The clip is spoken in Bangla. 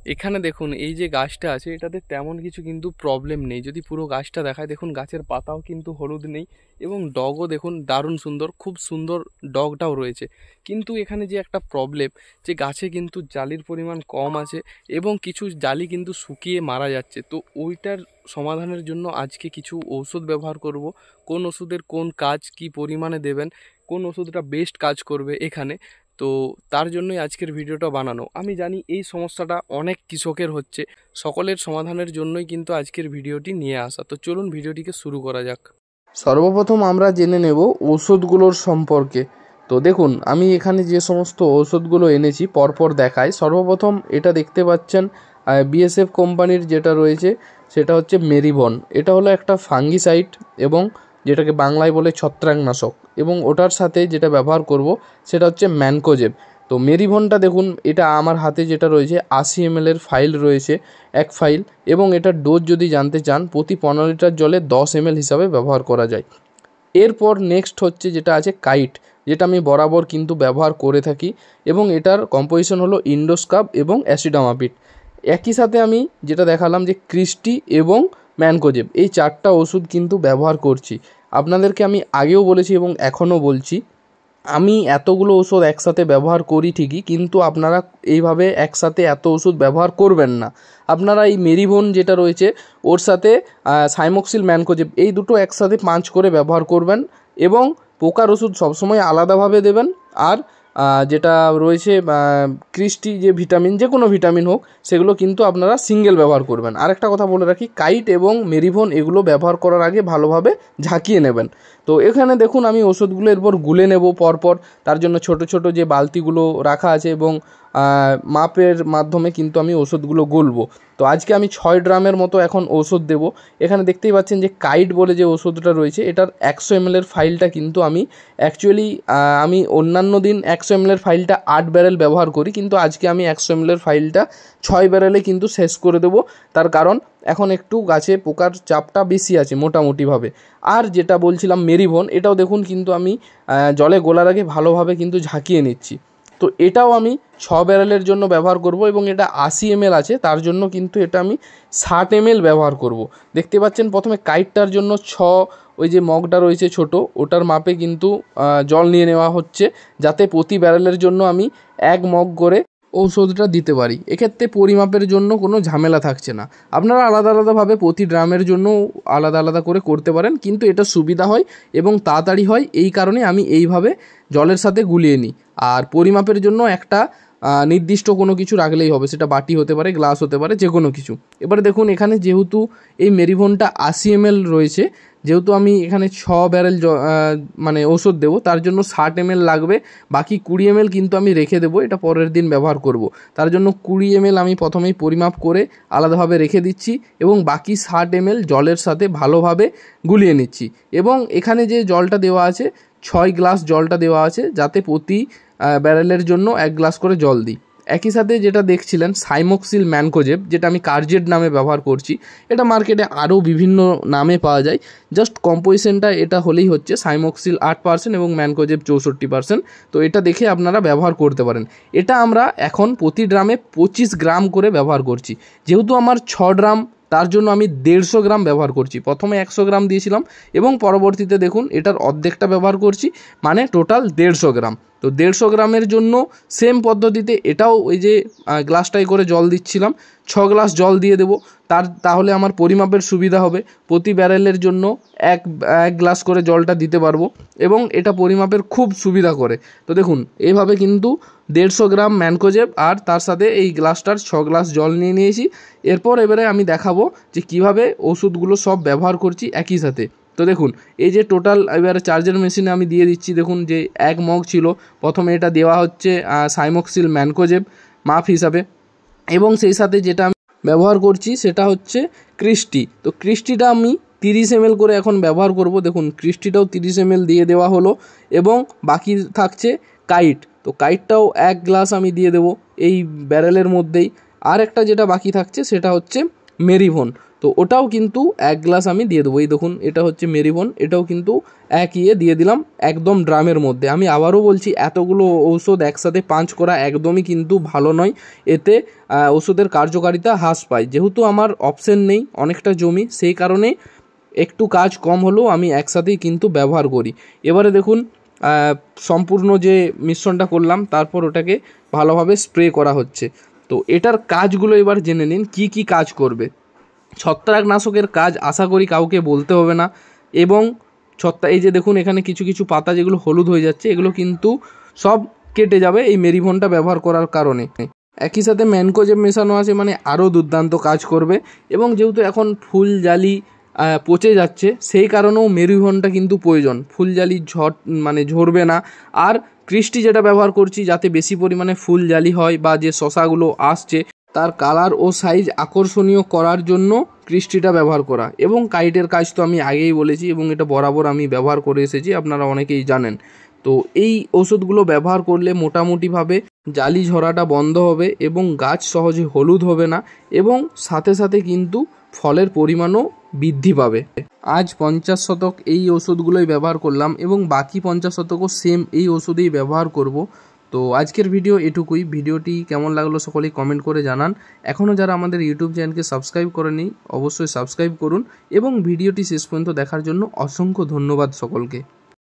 এখানে দেখুন এই যে গাছটা আছে এটাতে তেমন কিছু কিন্তু প্রবলেম নেই। যদি পুরো গাছটা দেখায় দেখুন গাছের পাতাও কিন্তু হলুদ নেই এবং ডগও দেখুন দারুণ সুন্দর, খুব সুন্দর ডগটাও রয়েছে। কিন্তু এখানে যে একটা প্রবলেম, যে গাছে কিন্তু জালির পরিমাণ কম আছে এবং কিছু জালি কিন্তু শুকিয়ে মারা যাচ্ছে। তো ওইটার সমাধানের জন্য আজকে কিছু ঔষধ ব্যবহার করব। কোন ওষুধের কোন কাজ, কি পরিমাণে দেবেন, কোন ওষুধটা বেস্ট কাজ করবে এখানে, তো তার জন্যই আজকের ভিডিওটা বানানো। আমি জানি এই সমস্যাটা অনেক কৃষকের হচ্ছে, সকলের সমাধানের জন্যই কিন্তু আজকের ভিডিওটি নিয়ে আসা। তো চলুন ভিডিওটিকে শুরু করা যাক। সর্বপ্রথম আমরা জেনে নেব ওষুধগুলোর সম্পর্কে। তো দেখুন আমি এখানে যে সমস্ত ওষুধগুলো এনেছি পরপর দেখাই। সর্বপ্রথম এটা দেখতে পাচ্ছেন বিএসএফ কোম্পানির যেটা রয়েছে সেটা হচ্ছে মেরিবন। এটা হলো একটা ফাঙ্গিসাইড এবং যেটাকে বাংলায় বলে ছত্রাকনাশক, এবং ওটার সাথে যেটা ব্যবহার করব সেটা হচ্ছে ম্যানকোজেব। তো মেরিবনটা দেখুন, এটা আমার হাতে যেটা রয়েছে 80 ml এর ফাইল রয়েছে, এক ফাইল, এবং এটার ডোজ যদি জানতে চান প্রতি 15 লিটার জলে 10 ml হিসাবে ব্যবহার করা যায়। এরপর নেক্সট হচ্ছে যেটা আছে কাইট, যেটা আমি বরাবর কিন্তু ব্যবহার করে থাকি, এবং এটার কম্পোজিশন হলো ইন্ডোস্কাপ এবং অ্যাসিডামাপিড। একই সাথে আমি যেটা দেখালাম যে ক্রিস্টি এবং ম্যানকোজেব, এই 4টা ওষুধ কিন্তু ব্যবহার করছি। আপনাদেরকে আমি আগেও বলেছি এবং এখনও বলছি, আমি এতগুলো ওষুধ একসাথে ব্যবহার করি ঠিকই, কিন্তু আপনারা এইভাবে একসাথে এত ওষুধ ব্যবহার করবেন না। আপনারা এই মেরিবন যেটা রয়েছে ওর সাথে সাইমোক্সিল ম্যানকোজেব এই দুটো একসাথে 5 করে ব্যবহার করবেন, এবং পোকার ওষুধ সবসময় আলাদাভাবে দেবেন। আর যেটা রয়েছে ক্রিস্টি যে ভিটামিন, যে কোনো ভিটামিন হোক, সেগুলো কিন্তু আপনারা সিঙ্গেল ব্যবহার করবেন। আরেকটা কথা বলে রাখি, কাইট এবং মেরিভন এগুলো ব্যবহার করার আগে ভালোভাবে ঝাঁকিয়ে নেবেন। তো এখানে দেখুন আমি ওষুধগুলো এরপর গুলে নেব পরপর। তার জন্য ছোট ছোট যে বালতিগুলো রাখা আছে এবং মাপের মাধ্যমে কিন্তু আমি ওষুধগুলো গুলবো। তো আজকে আমি 6 ড্রামের মতো এখন ওষুধ দেব। এখানে দেখতেই পাচ্ছেন যে কাইট বলে যে ওষুধটা রয়েছে এটার 100 ml এর ফাইলটা কিন্তু আমি অ্যাকচুয়ালি আমি অন্যান্য দিন 100 ml এর ফাইলটা 8 ব্যারেল ব্যবহার করি, কিন্তু আজকে আমি 100 ml এর ফাইলটা 6 ব্যারেলে কিন্তু শেষ করে দেব। তার কারণ এখন একটু গাছে পোকার চাপটা বেশি আছে মোটামুটিভাবে। আর যেটা বলছিলাম মেরিবন, এটাও দেখুন কিন্তু আমি জলে গোলার আগে ভালোভাবে কিন্তু ঝাঁকিয়ে নিচ্ছি। তো এটাও আমি 6 ব্যারেলের জন্য ব্যবহার করব, এবং এটা 80 ml আছে, তার জন্য কিন্তু এটা আমি 60 ml ব্যবহার করব। দেখতে পাচ্ছেন প্রথমে কাইটটার জন্য ওই যে মগটা রয়েছে ছোট, ওটার মাপে কিন্তু জল নিয়ে নেওয়া হচ্ছে, যাতে প্রতি ব্যারেলের জন্য আমি 1 মগ করে ঔষধটা দিতে পারি। এক্ষেত্রে পরিমাপের জন্য কোনো ঝামেলা থাকছে না। আপনারা আলাদা আলাদাভাবে প্রতি ড্রামের জন্য আলাদা আলাদা করে করতে পারেন, কিন্তু এটা সুবিধা হয় এবং তাড়াতাড়ি হয়, এই কারণে আমি এইভাবে জলের সাথে গুলিয়ে নিই। আর পরিমাপের জন্য একটা নির্দিষ্ট কোনো কিছু রাখলেই হবে, সেটা বাটি হতে পারে, গ্লাস হতে পারে, যে কোনো কিছু। এবারে দেখুন এখানে যেহেতু এই মেরিভনটা 80 ml রয়েছে, যেহেতু আমি এখানে 6 ব্যারেল মানে ওষুধ দেবো, তার জন্য 60 ml লাগবে। বাকি 20 ml কিন্তু আমি রেখে দেবো, এটা পরের দিন ব্যবহার করব। তার জন্য 20 ml আমি প্রথমেই পরিমাপ করে আলাদাভাবে রেখে দিচ্ছি, এবং বাকি 60 ml জলের সাথে ভালোভাবে গুলিয়ে নিচ্ছি। এবং এখানে যে জলটা দেওয়া আছে 6 গ্লাস জলটা দেওয়া আছে, যাতে প্রতি ব্যারেলের জন্য 1 গ্লাস করে জল দিই। একই সাথে যেটা দেখছিলেন সাইমোক্সিল ম্যানকোজেব, যেটা আমি কার্জেট নামে ব্যবহার করছি, এটা মার্কেটে আরও বিভিন্ন নামে পাওয়া যায়। জাস্ট কম্পোজিশনটা এটা হলেই হচ্ছে, সাইমোক্সিল 8% এবং ম্যানকোজেব 64%। তো এটা দেখে আপনারা ব্যবহার করতে পারেন। এটা আমরা এখন প্রতি ড্রামে 25 গ্রাম করে ব্যবহার করছি। যেহেতু আমার 6 ড্রাম, তার জন্য আমি 150 গ্রাম ব্যবহার করছি। প্রথমে 100 গ্রাম দিয়েছিলাম এবং পরবর্তীতে দেখুন এটার অর্ধেকটা ব্যবহার করছি, মানে টোটাল 150 গ্রাম। তো 150 গ্রামের জন্য সেম পদ্ধতিতে এটাও ওই যে গ্লাসটাই করে জল দিচ্ছিলাম, 6 গ্লাস জল দিয়ে দেবো। তাহলে আমার পরিমাপের সুবিধা হবে। প্রতি ব্যারেলের জন্য এক গ্লাস করে জলটা দিতে পারবো, এবং এটা পরিমাপের খুব সুবিধা করে। তো দেখুন এইভাবে কিন্তু 150 গ্রাম ম্যানকোজেব আর তার সাথে এই গ্লাসটার 6 গ্লাস জল নিয়ে নিয়েছি। এবারে আমি দেখাবো যে কিভাবে ওষুধগুলো সব ব্যবহার করছি একই সাথে। তো দেখুন এই যে টোটাল এবারে চার্জার মেশিনে আমি দিয়ে দিচ্ছি। দেখুন যে 1 মগ ছিল, প্রথমে এটা দেওয়া হচ্ছে সাইমোক্সিল ম্যানকোজেব মাপ হিসাবে, এবং সেই সাথে যেটা আমি ব্যবহার করছি সেটা হচ্ছে ক্রিস্টি। তো ক্রিস্টিটা আমি 30 ml করে এখন ব্যবহার করব। দেখুন ক্রিস্টিটাও 30 ml দিয়ে দেওয়া হলো, এবং বাকি থাকছে কাইট। তো কাইটটাও 1 গ্লাস আমি দিয়ে দেবো এই ব্যারেলের মধ্যেই। আর একটা যেটা বাকি থাকছে সেটা হচ্ছে মেরিভন। তো ওটাও কিন্তু 1 গ্লাস আমি দিয়ে দেবো। এই দেখুন এটা হচ্ছে মেরিবন, এটাও কিন্তু এক দিয়ে দিলাম একদম ড্রামের মধ্যে। আমি আবারও বলছি, এতগুলো ঔষধ একসাথে পাঞ্চ করা একদমই কিন্তু ভালো নয়, এতে ওষুধের কার্যকারিতা হ্রাস পায়। যেহেতু আমার অপশন নেই, অনেকটা জমি, সেই কারণে একটু কাজ কম হলেও আমি একসাথেই কিন্তু ব্যবহার করি। এবারে দেখুন সম্পূর্ণ যে মিশ্রণটা করলাম, তারপর ওটাকে ভালোভাবে স্প্রে করা হচ্ছে। তো এটার কাজগুলো এবার জেনে নিন কি কি কাজ করবে। ছত্রাকনাশকের কাজ আশা করি কাউকে বলতে হবে না। এবং এই যে দেখুন এখানে কিছু কিছু পাতা যেগুলো হলুদ হয়ে যাচ্ছে, এগুলো কিন্তু সব কেটে যাবে এই মেরিভনটা ব্যবহার করার কারণে। একই সাথে ম্যানকোজেব মেশানো আছে, মানে আরও দুর্দান্ত কাজ করবে। এবং যেহেতু এখন ফুল জালি পচে যাচ্ছে, সেই কারণেও মেরিভনটা কিন্তু প্রয়োজন। ফুল জালি ঝরবে না। আর ক্রিস্টি যেটা ব্যবহার করছি, যাতে বেশি পরিমাণে ফুল জালি হয় বা যে শশাগুলো আসছে তার কালার ও সাইজ আকর্ষণীয় করার জন্য ক্রিস্টিটা ব্যবহার করা। এবং কাইটের কাজ তো আমি আগেই বলেছি, এবং এটা বরাবর আমি ব্যবহার করে এসেছি, আপনারা অনেকেই জানেন। তো এই ওষুধগুলো ব্যবহার করলে মোটামুটিভাবে জালি ঝরাটা বন্ধ হবে এবং গাছ সহজে হলুদ হবে না, এবং সাথে সাথে কিন্তু ফলের পরিমাণও বৃদ্ধি পাবে। আজ 50 শতক এই ওষুধগুলোই ব্যবহার করলাম, এবং বাকি 50 শতকও সেম এই ওষুধেই ব্যবহার করব। তো আজকের ভিডিও এটুকুই। ভিডিওটি কেমন লাগলো সকলেই কমেন্ট করে জানান। এখনও যারা আমাদের ইউটিউব চ্যানেলকে সাবস্ক্রাইব করেনি, অবশ্যই সাবস্ক্রাইব করুন, এবং ভিডিওটি শেষ পর্যন্ত দেখার জন্য অসংখ্য ধন্যবাদ সকলকে।